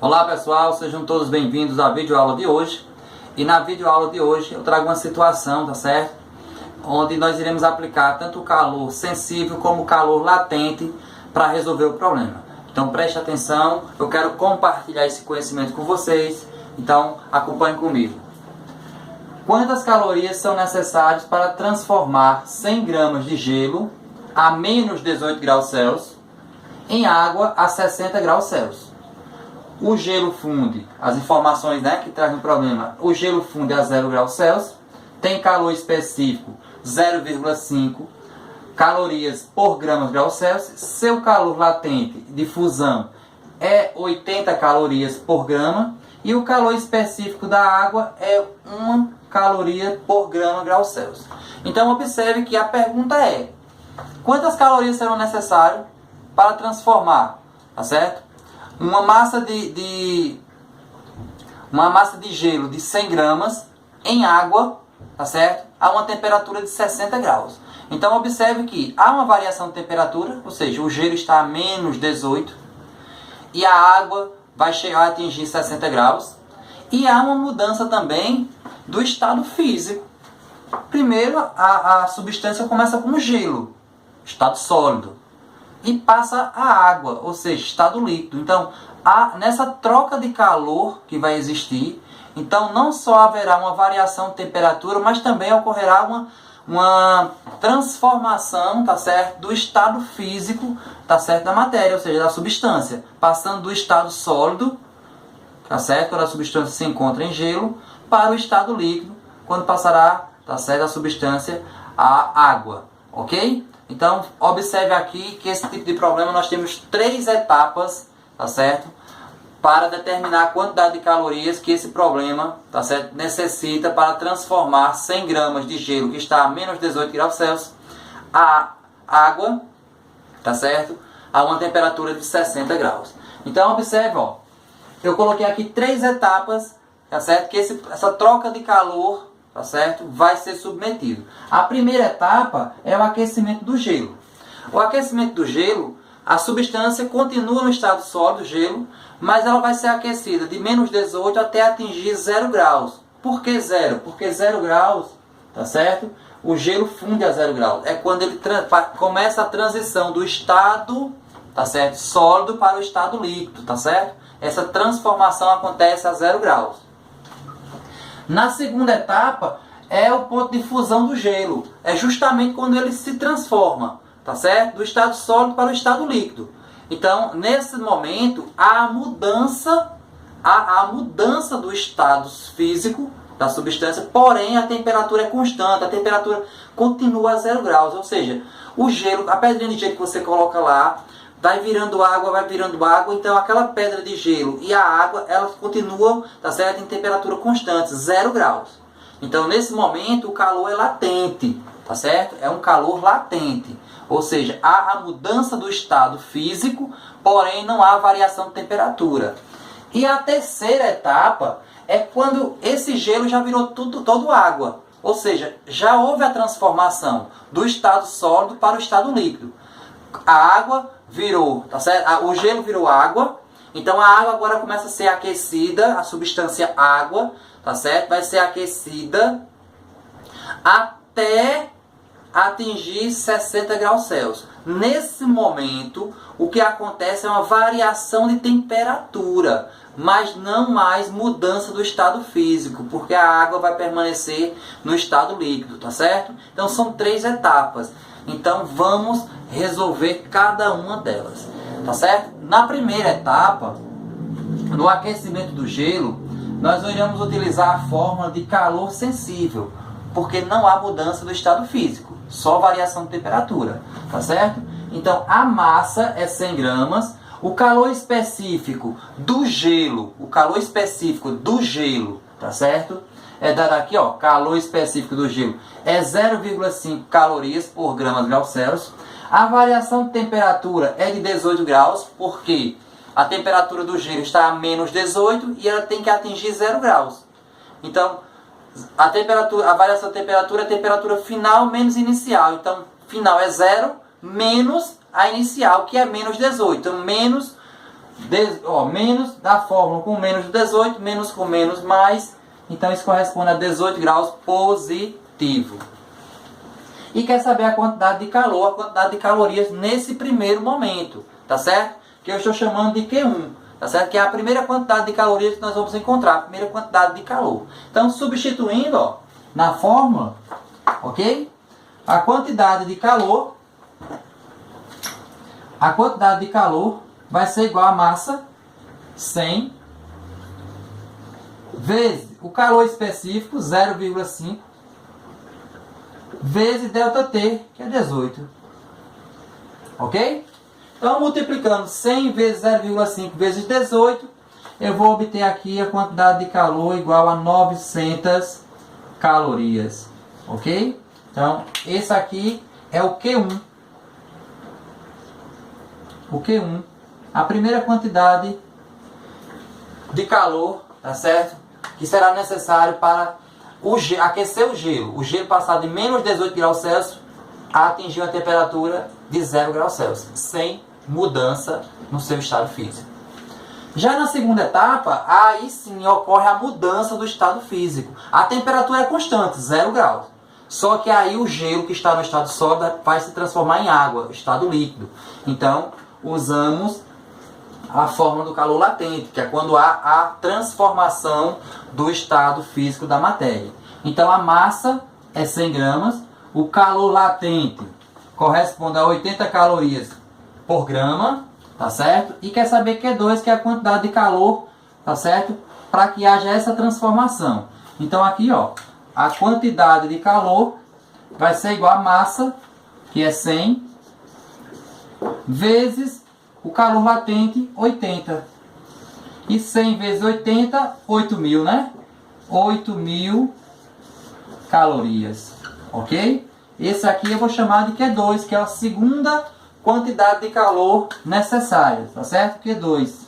Olá pessoal, sejam todos bem-vindos à videoaula de hoje. E na videoaula de hoje eu trago uma situação, tá certo? Onde nós iremos aplicar tanto o calor sensível como o calor latente para resolver o problema. Então preste atenção, eu quero compartilhar esse conhecimento com vocês, então acompanhe comigo. Quantas calorias são necessárias para transformar 100 gramas de gelo a menos 18 graus Celsius em água a 60 graus Celsius? O gelo funde, as informações que trazem o problema, o gelo funde a 0 graus Celsius, tem calor específico 0,5 calorias por graus Celsius, seu calor latente de fusão é 80 calorias por grama e o calor específico da água é 1 caloria por graus Celsius. Então observe que a pergunta é: quantas calorias serão necessárias para transformar, tá certo? Uma massa de gelo de 100 gramas em água, tá certo? A uma temperatura de 60 graus. Então observe que há uma variação de temperatura, ou seja, o gelo está a menos 18 e a água vai chegar a atingir 60 graus. E há uma mudança também do estado físico. Primeiro, a substância começa como gelo, estado sólido, e passa a água, ou seja, estado líquido. Então, nessa troca de calor que vai existir, então não só haverá uma variação de temperatura, mas também ocorrerá uma transformação, tá certo, do estado físico, tá certo, da matéria, ou seja, da substância, passando do estado sólido, tá certo, quando a substância se encontra em gelo, para o estado líquido, quando passará, tá certo, a substância a água, ok? Então, observe aqui que esse tipo de problema nós temos 3 etapas, tá certo? Para determinar a quantidade de calorias que esse problema, tá certo, necessita para transformar 100 gramas de gelo que está a menos 18 graus Celsius a água, tá certo? A uma temperatura de 60 graus. Então, observe, ó, eu coloquei aqui 3 etapas, tá certo? Que essa troca de calor, tá certo, vai ser submetido. A primeira etapa é o aquecimento do gelo. O aquecimento do gelo, a substância continua no estado sólido, gelo, mas ela vai ser aquecida de menos 18 até atingir 0 graus. Por que 0? Porque 0 graus, tá certo? O gelo funde a 0 graus. É quando ele começa a transição do estado, tá certo, sólido para o estado líquido, tá certo? Essa transformação acontece a 0 graus. Na segunda etapa é o ponto de fusão do gelo. É justamente quando ele se transforma, tá certo? Do estado sólido para o estado líquido. Então, nesse momento, há a mudança do estado físico da substância, porém a temperatura é constante, a temperatura continua a 0 graus. Ou seja, o gelo, a pedrinha de gelo que você coloca lá, vai virando água, então aquela pedra de gelo e a água, elas continuam, tá certo, em temperatura constante, 0 graus. Então, nesse momento, o calor é latente, tá certo? É um calor latente. Ou seja, há a mudança do estado físico, porém não há variação de temperatura. E a terceira etapa é quando esse gelo já virou todo água. Ou seja, já houve a transformação do estado sólido para o estado líquido. A água virou, tá certo? O gelo virou água, então a água agora começa a ser aquecida, a substância água, tá certo? Vai ser aquecida até atingir 60 graus Celsius. Nesse momento, o que acontece é uma variação de temperatura, mas não mais mudança do estado físico, porque a água vai permanecer no estado líquido, tá certo? Então são 3 etapas. Então vamos resolver cada uma delas, tá certo? Na primeira etapa, no aquecimento do gelo, nós iremos utilizar a fórmula de calor sensível, porque não há mudança do estado físico, só variação de temperatura, tá certo? Então a massa é 100 gramas, o calor específico do gelo, tá certo? É dado aqui, ó, calor específico do gelo é 0,5 calorias por graus Celsius. A variação de temperatura é de 18 graus, porque a temperatura do gelo está a menos 18 e ela tem que atingir 0 graus. Então, a variação de temperatura é a temperatura final menos inicial. Então, final é 0 menos a inicial, que é menos 18. Então, menos menos da fórmula com menos de 18, menos com menos mais. Então isso corresponde a 18 graus positivo. E quer saber a quantidade de calor, a quantidade de calorias nesse primeiro momento, tá certo? Que eu estou chamando de Q1, tá certo? Que é a primeira quantidade de calorias que nós vamos encontrar, a primeira quantidade de calor. Então, substituindo, ó, na fórmula, ok? A quantidade de calor vai ser igual a massa 100 vezes o calor específico, 0,5, vezes ΔT, que é 18. Ok? Então, multiplicando 100 vezes 0,5 vezes 18, eu vou obter aqui a quantidade de calor igual a 900 calorias. Ok? Então, esse aqui é o Q1. O Q1, a primeira quantidade de calor, tá certo? Que será necessário para aquecer o gelo. O gelo passar de menos 18 graus Celsius a atingir uma temperatura de 0 graus Celsius, sem mudança no seu estado físico. Já na segunda etapa, aí sim ocorre a mudança do estado físico. A temperatura é constante, 0 graus. Só que aí o gelo que está no estado sólido vai se transformar em água, estado líquido. Então, usamos a fórmula do calor latente, que é quando há a transformação do estado físico da matéria. Então, a massa é 100 gramas, o calor latente corresponde a 80 calorias por grama, tá certo? E quer saber Q2, que é a quantidade de calor, tá certo? Para que haja essa transformação. Então, aqui, ó, a quantidade de calor vai ser igual a massa, que é 100, vezes o calor latente, 80. E 100 vezes 80, 8.000, né? 8.000 calorias. Ok? Esse aqui eu vou chamar de Q2, que é a segunda quantidade de calor necessária. Tá certo? Q2.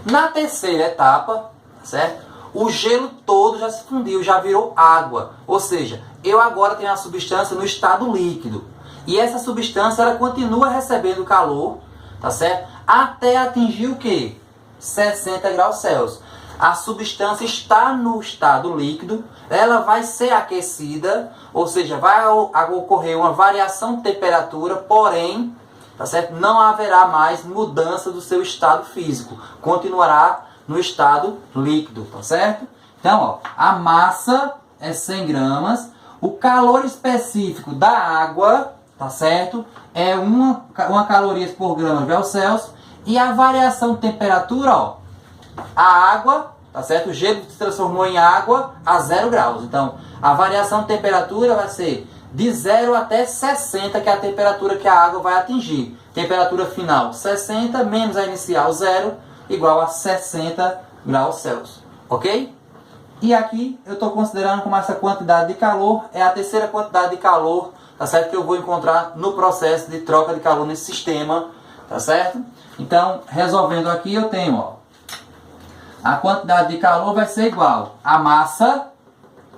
Na terceira etapa, tá certo? O gelo todo já se fundiu, já virou água. Ou seja, eu agora tenho a substância no estado líquido. E essa substância ela continua recebendo calor, tá certo? Até atingir o quê? 60 graus Celsius. A substância está no estado líquido, ela vai ser aquecida, ou seja, vai ocorrer uma variação de temperatura, porém, tá certo? Não haverá mais mudança do seu estado físico. Continuará no estado líquido, tá certo? Então, ó, a massa é 100 gramas, o calor específico da água, tá certo? É uma caloria por grama Celsius, e a variação de temperatura, ó, a água, tá certo? O gelo se transformou em água a 0 graus. Então, a variação de temperatura vai ser de 0 até 60, que é a temperatura que a água vai atingir. Temperatura final 60 menos a inicial 0, igual a 60 graus Celsius. Ok? E aqui eu estou considerando como essa quantidade de calor é a terceira quantidade de calor, tá certo? Que eu vou encontrar no processo de troca de calor nesse sistema, tá certo? Então, resolvendo aqui, eu tenho, ó, a quantidade de calor vai ser igual a massa,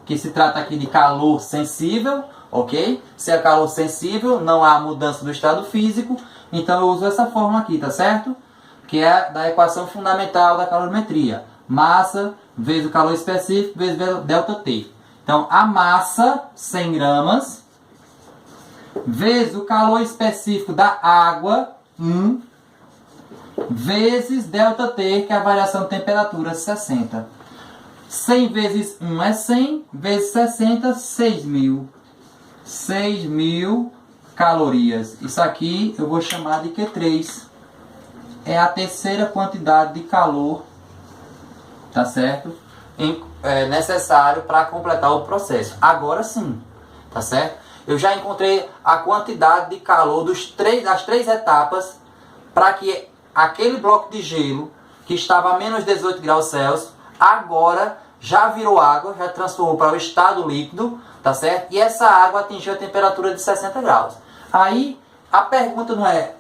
que se trata aqui de calor sensível, ok? Se é calor sensível, não há mudança do estado físico, então eu uso essa fórmula aqui, tá certo? Que é da equação fundamental da calorimetria. Massa vezes o calor específico vezes ΔT. Então, a massa, 100 gramas, vezes o calor específico da água, 1, vezes ΔT, que é a variação de temperatura, 60. 100 vezes 1 é 100, vezes 60, 6.000. 6.000 calorias. Isso aqui eu vou chamar de Q3. É a terceira quantidade de calor, tá certo? Necessário para completar o processo. Agora sim, tá certo? Eu já encontrei a quantidade de calor das três etapas para que aquele bloco de gelo que estava a menos 18 graus Celsius, agora já virou água, já transformou para o estado líquido, tá certo? E essa água atingiu a temperatura de 60 graus. Aí a pergunta não é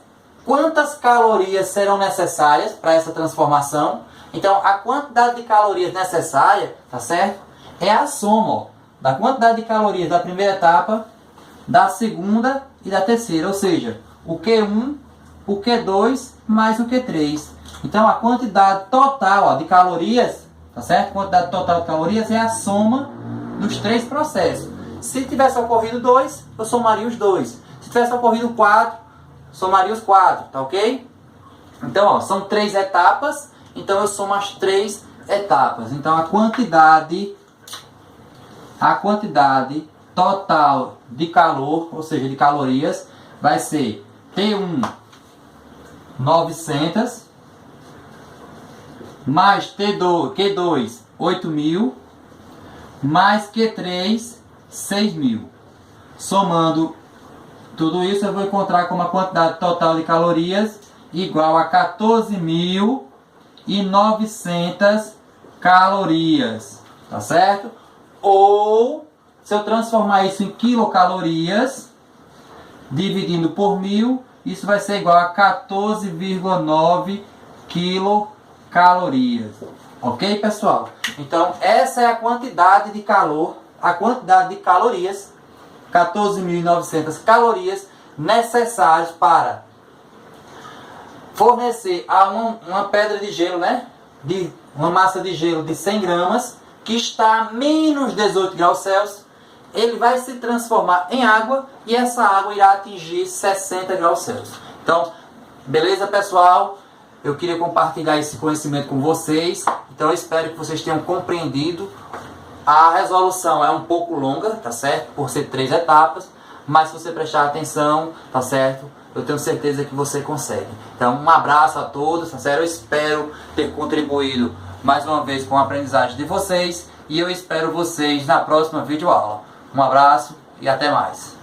quantas calorias serão necessárias para essa transformação. Então, a quantidade de calorias necessária, tá certo? É a soma, ó, da quantidade de calorias da primeira etapa, da segunda e da terceira, ou seja, o Q1, o Q2 mais o Q3. Então a quantidade total, ó, de calorias, tá certo? A quantidade total de calorias é a soma dos três processos. Se tivesse ocorrido 2, eu somaria os 2. Se tivesse ocorrido 4, somaria os 4, tá ok? Então, ó, são 3 etapas, então eu somo as 3 etapas. Então a quantidade total de calor, ou seja, de calorias, vai ser T1 900 mais Q2 8.000 mais Q3 6.000. Somando tudo isso, eu vou encontrar como a quantidade total de calorias igual a 14.900 calorias, tá certo? Ou, se eu transformar isso em quilocalorias, dividindo por 1000, isso vai ser igual a 14,9 quilocalorias. Ok, pessoal? Então, essa é a quantidade de calor, a quantidade de calorias, 14.900 calorias necessárias para fornecer a uma pedra de gelo, né? De uma massa de gelo de 100 gramas, que está a menos 18 graus Celsius, ele vai se transformar em água e essa água irá atingir 60 graus Celsius. Então, beleza, pessoal? Eu queria compartilhar esse conhecimento com vocês. Então, eu espero que vocês tenham compreendido. A resolução é um pouco longa, tá certo? Por ser 3 etapas, mas se você prestar atenção, tá certo? Eu tenho certeza que você consegue. Então, um abraço a todos, tá certo? Eu espero ter contribuído mais uma vez com a aprendizagem de vocês e eu espero vocês na próxima videoaula. Um abraço e até mais.